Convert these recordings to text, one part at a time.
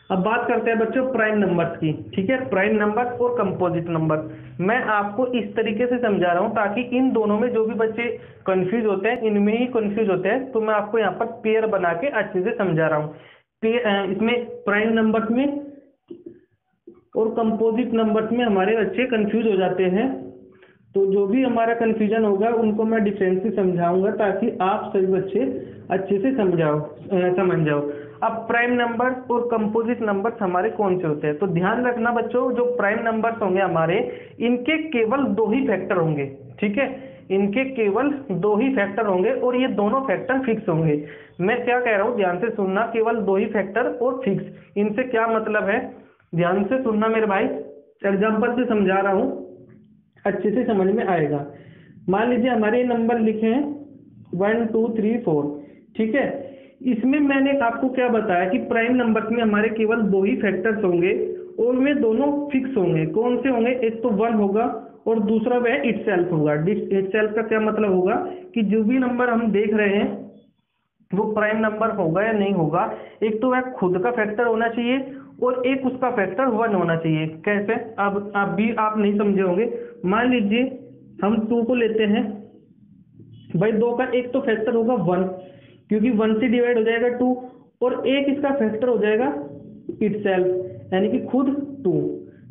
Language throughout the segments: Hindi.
अब बात करते हैं बच्चों प्राइम नंबर्स की। ठीक है, प्राइम नंबर और कंपोजिट नंबर मैं आपको इस तरीके से समझा रहा हूं ताकि इन दोनों में जो भी बच्चे कंफ्यूज होते हैं, इनमें ही कंफ्यूज होते हैं, तो मैं आपको यहाँ पर पेयर बना के अच्छे से समझा रहा हूँ। इसमें प्राइम नंबर्स में और कंपोजिट नंबर्स में हमारे बच्चे कंफ्यूज हो जाते हैं, तो जो भी हमारा कंफ्यूजन होगा उनको मैं डिफरेंस से समझाऊंगा ताकि आप सभी बच्चे अच्छे से समझ जाओ। अब प्राइम नंबर और कंपोजिट नंबर्स हमारे कौन से होते हैं, तो ध्यान रखना बच्चों, जो प्राइम नंबर्स होंगे हमारे, इनके केवल दो ही फैक्टर होंगे। ठीक है, इनके केवल दो ही फैक्टर होंगे और ये दोनों फैक्टर फिक्स होंगे। मैं क्या कह रहा हूँ ध्यान से सुनना, केवल दो ही फैक्टर और फिक्स। इनसे क्या मतलब है, ध्यान से सुनना मेरे भाई, एग्जाम्पल से समझा रहा हूँ, अच्छे से समझ में आएगा। मान लीजिए हमारे नंबर लिखे हैं 1 2 3 4। ठीक है, इसमें मैंने आपको क्या बताया कि प्राइम नंबर्स में हमारे केवल दो ही फैक्टर्स होंगे और वे दोनों फिक्स होंगे। कौन से होंगे, एक तो 1 होगा और दूसरा वह इटसेल्फ होगा। इटसेल्फ का क्या मतलब होगा कि जो भी नंबर हम देख रहे हैं वो प्राइम नंबर होगा या नहीं होगा, एक तो वह खुद का फैक्टर होना चाहिए और एक उसका फैक्टर 1 होना चाहिए। कैसे, अब आप नहीं समझे होंगे। मान लीजिए हम 2 को लेते हैं भाई, 2 का एक तो फैक्टर होगा 1, क्योंकि 1 से डिवाइड हो जाएगा 2, और एक इसका फैक्टर हो जाएगा इटसेल्फ यानी कि खुद 2।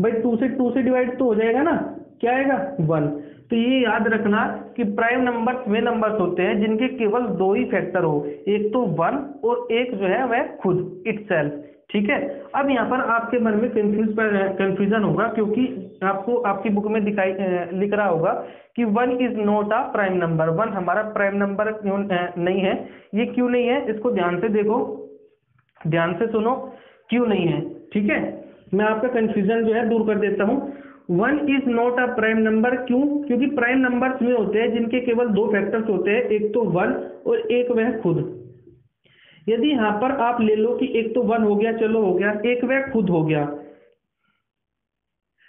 भाई 2 से डिवाइड तो हो जाएगा ना, क्या आएगा 1। तो ये याद रखना कि प्राइम नंबर्स वे नंबर्स होते हैं जिनके केवल दो ही फैक्टर हो, एक तो 1 और एक जो है वह खुद इटसेल्फ। ठीक है, अब यहाँ पर आपके मन में कंफ्यूजन होगा, क्योंकि आपको आपकी बुक में लिख रहा होगा कि 1 is not a prime number. 1 हमारा प्राइम नंबर क्यों नहीं है, ये क्यों नहीं है, इसको ध्यान से देखो, ध्यान से सुनो, क्यों नहीं है। ठीक है, मैं आपका कंफ्यूजन जो है दूर कर देता हूँ। 1 is not a prime number, क्यों, क्योंकि प्राइम नंबर्स में होते हैं जिनके केवल दो फैक्टर्स होते हैं, एक तो 1 और एक वह खुद। यदि यहां पर आप ले लो कि एक तो 1 हो गया, चलो हो गया, एक वह खुद हो गया,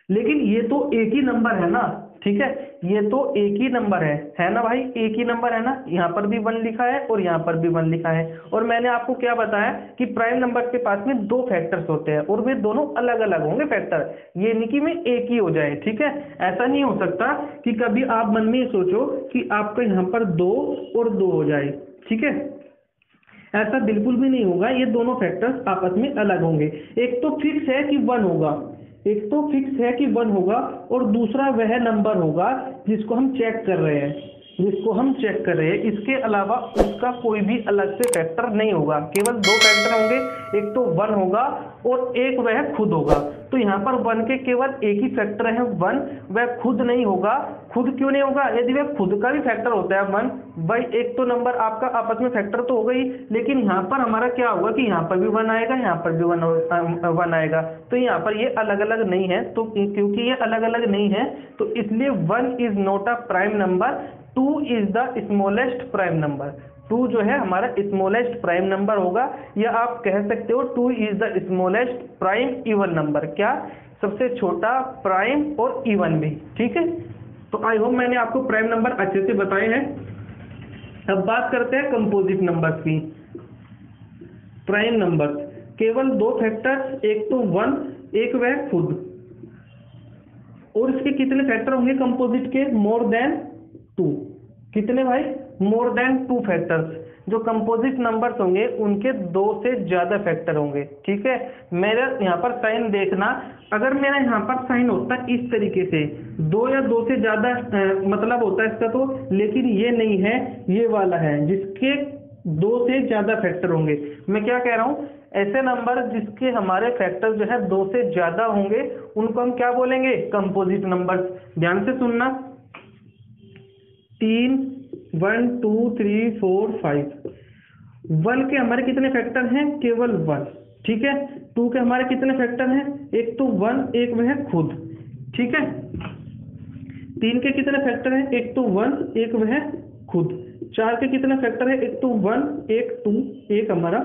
लेकिन ये तो एक ही नंबर है ना। ठीक है, ये तो एक ही नंबर है ना भाई, एक ही नंबर है ना। यहाँ पर भी 1 लिखा है और यहाँ पर भी 1 लिखा है, और मैंने आपको क्या बताया कि प्राइम नंबर के पास में दो फैक्टर्स होते हैं और वे दोनों अलग अलग होंगे फैक्टर, ये नहीं कि में एक ही हो जाए। ठीक है, ऐसा नहीं हो सकता कि कभी आप मन में सोचो कि आपका यहाँ पर 2 और 2 हो जाए। ठीक है, ऐसा बिल्कुल भी नहीं होगा, ये दोनों फैक्टर्स आपस में अलग होंगे। एक तो फिक्स है कि 1 होगा, एक तो फिक्स है कि 1 होगा, और दूसरा वह नंबर होगा जिसको हम चेक कर रहे हैं, इसके अलावा उसका कोई भी अलग से फैक्टर नहीं होगा, केवल दो फैक्टर होंगे, एक तो 1 होगा और एक वह खुद होगा। तो यहाँ पर 1 के केवल एक ही फैक्टर है 1, वह खुद नहीं होगा। खुद क्यों नहीं होगा, यदि वह खुद का भी फैक्टर होता है 1, भाई एक तो नंबर आपका आपस में फैक्टर तो हो गई, लेकिन यहाँ पर हमारा क्या होगा कि यहाँ पर भी 1 आएगा, यहाँ पर भी 1 आएगा, तो यहाँ पर ये अलग अलग नहीं है। तो क्योंकि ये अलग अलग नहीं है तो इसलिए 1 is not a prime number, 2 is the smallest prime number. 2 जो है हमारा स्मॉलेस्ट प्राइम नंबर होगा, या आप कह सकते हो 2 is the smallest prime even number. क्या, सबसे छोटा प्राइम और इवन भी। ठीक है, तो आई होप मैंने आपको प्राइम नंबर अच्छे से बताए हैं। अब बात करते हैं कंपोजिट नंबर्स की। प्राइम नंबर्स केवल दो फैक्टर्स, एक तो 1, एक वह खुद, और इसके कितने फैक्टर होंगे कंपोजिट के, मोर देन 2। कितने भाई, मोर देन 2 फैक्टर्स। जो कंपोजिट नंबर्स होंगे उनके 2 से ज्यादा फैक्टर होंगे। ठीक है, मेरा यहाँ पर साइन देखना, अगर मेरा यहाँ पर साइन होता इस तरीके से 2 या 2 से ज्यादा मतलब होता है इसका तो, लेकिन ये नहीं है, ये वाला है जिसके 2 से ज्यादा फैक्टर होंगे। मैं क्या कह रहा हूँ, ऐसे नंबर जिसके हमारे फैक्टर जो है 2 से ज्यादा होंगे उनको हम क्या बोलेंगे, कंपोजिट नंबर। ध्यान से सुनना, 3 1 2 3 4 5। 1 के हमारे कितने फैक्टर हैं, केवल 1। ठीक है, 2 के हमारे कितने फैक्टर हैं, एक तो 1, एक वह खुद। ठीक है, 3 के कितने फैक्टर हैं, एक तो 1, एक वह खुद। 4 के कितने फैक्टर हैं, एक तो 1, एक 2, एक हमारा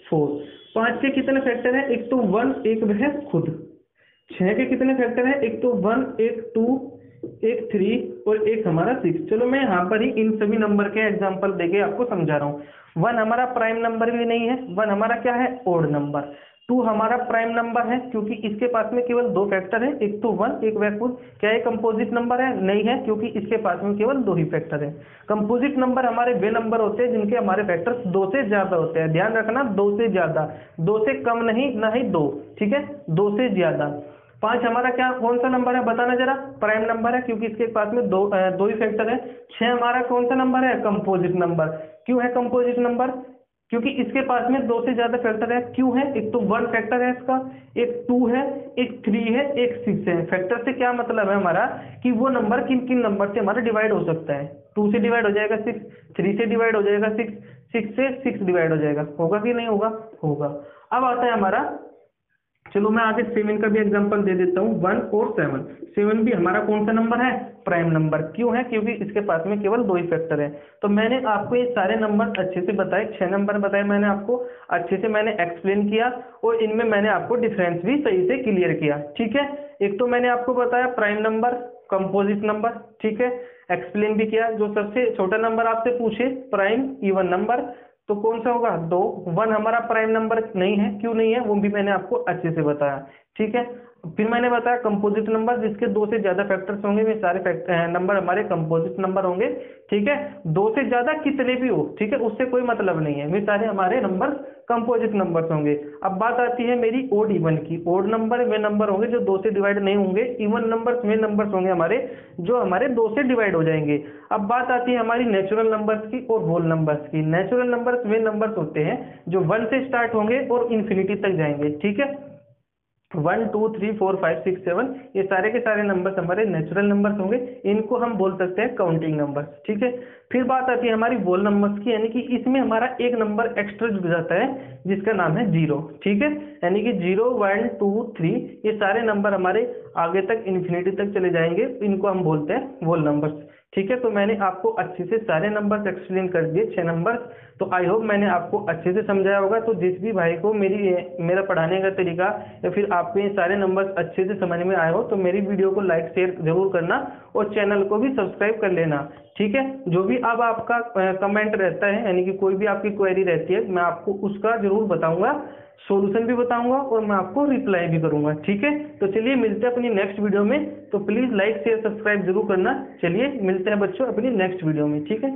4। 5 के कितने फैक्टर हैं, एक तो 1, एक वह खुद। 6 के कितने फैक्टर हैं, एक तो 1, एक 2, एक 3 और एक हमारा 6। चलो मैं यहाँ पर ही इन सभी नंबर के एग्जांपल देके आपको समझा रहा हूँ। 1 हमारा प्राइम नंबर भी नहीं है, 1 हमारा क्या है, ओड नंबर। 2 हमारा प्राइम नंबर है क्योंकि इसके पास में केवल 2 फैक्टर है, एक तो 1 एक वैक्यूम। क्या ये कंपोजिट नंबर है? नहीं है, क्योंकि इसके पास में केवल 2 ही फैक्टर है। कंपोजिट नंबर हमारे वे नंबर होते हैं जिनके हमारे फैक्टर्स 2 से ज्यादा होते हैं। ध्यान रखना, 2 से ज्यादा, 2 से कम नहीं, ना ही 2, ठीक है, 2 से ज्यादा। 5 हमारा क्या कौन सा नंबर है बताना जरा? प्राइम नंबर है क्योंकि इसके पास में दो ही फैक्टर है। 6 हमारा कौन सा नंबर है? Composite number. क्यों है कंपोजिट नंबर? क्योंकि इसके पास में 2 से ज्यादा फैक्टर है। क्यों है? एक तो 1 फैक्टर है इसका, एक 2 है, एक 3 है, एक 6 है। फैक्टर से क्या मतलब है हमारा कि वो नंबर किन किन नंबर से हमारा डिवाइड हो सकता है। 2 से डिवाइड हो जाएगा 6, 3 से डिवाइड हो जाएगा 6, 6 से 6 डिवाइड हो जाएगा। होगा कि नहीं होगा? होगा। अब आता है हमारा, चलो मैं आगे 7 का भी एग्जांपल दे देता हूँ। 1 और 7, 7 भी हमारा कौन सा नंबर है? Prime number. क्यों है? क्योंकि इसके पास में केवल 2 ही फैक्टर है। तो मैंने आपको ये सारे नंबर अच्छे से बताए, 6 नंबर बताए मैंने आपको, अच्छे से मैंने एक्सप्लेन किया और इनमें मैंने आपको डिफरेंस भी सही से क्लियर किया, ठीक है। एक तो मैंने आपको बताया प्राइम नंबर, कंपोजिट नंबर, ठीक है, एक्सप्लेन भी किया। जो सबसे छोटा नंबर आपसे पूछे प्राइम इवन नंबर, तो कौन सा होगा? 2। 1 हमारा प्राइम नंबर नहीं है। क्यों नहीं है? वो भी मैंने आपको अच्छे से बताया, ठीक है। फिर मैंने बताया कंपोजिट नंबर जिसके 2 से ज्यादा फैक्टर्स होंगे, वे सारे नंबर हमारे कंपोजिट नंबर होंगे, ठीक है। 2 से ज्यादा कितने भी हो, ठीक है, उससे कोई मतलब नहीं है, वे सारे हमारे नंबर कंपोजिट नंबर्स होंगे। अब बात आती है मेरी ओड इवन की। ओड नंबर वे नंबर होंगे जो 2 से डिवाइड नहीं होंगे। इवन नंबर्स वे नंबर्स होंगे हमारे जो हमारे 2 से डिवाइड हो जाएंगे। अब बात आती है हमारी नेचुरल नंबर्स की और होल नंबर्स की। नेचुरल नंबर्स वे नंबर्स होते हैं जो 1 से स्टार्ट होंगे और इन्फिनिटी तक जाएंगे, ठीक है। 1 2 3 4 5 6 7 ये सारे के सारे नंबर्स हमारे नेचुरल नंबर्स होंगे। इनको हम बोल सकते हैं काउंटिंग नंबर्स, ठीक है। फिर बात आती है हमारी होल नंबर्स की, यानी कि इसमें हमारा एक नंबर एक्स्ट्रा जुड़ जाता है जिसका नाम है 0, ठीक है। यानी कि 0 1 2 3 ये सारे नंबर हमारे आगे तक इन्फिनिटी तक चले जाएंगे, इनको हम बोलते हैं होल नंबर्स, ठीक है। तो मैंने आपको अच्छे से सारे नंबर्स एक्सप्लेन कर दिए, 6 नंबर्स। तो आई होप मैंने आपको अच्छे से समझाया होगा। तो जिस भी भाई को मेरा पढ़ाने का तरीका या फिर आपको ये सारे नंबर्स अच्छे से समझ में आए हो तो मेरी वीडियो को लाइक शेयर जरूर करना और चैनल को भी सब्सक्राइब कर लेना, ठीक है। जो भी अब आपका कमेंट रहता है, यानी कि कोई भी आपकी क्वेरी रहती है, मैं आपको उसका जरूर बताऊंगा, सॉल्यूशन भी बताऊंगा और मैं आपको रिप्लाई भी करूंगा, ठीक है। तो चलिए मिलते हैं अपनी नेक्स्ट वीडियो में। तो प्लीज लाइक शेयर सब्सक्राइब जरूर करना। चलिए मिलते हैं बच्चों अपनी नेक्स्ट वीडियो में, ठीक है।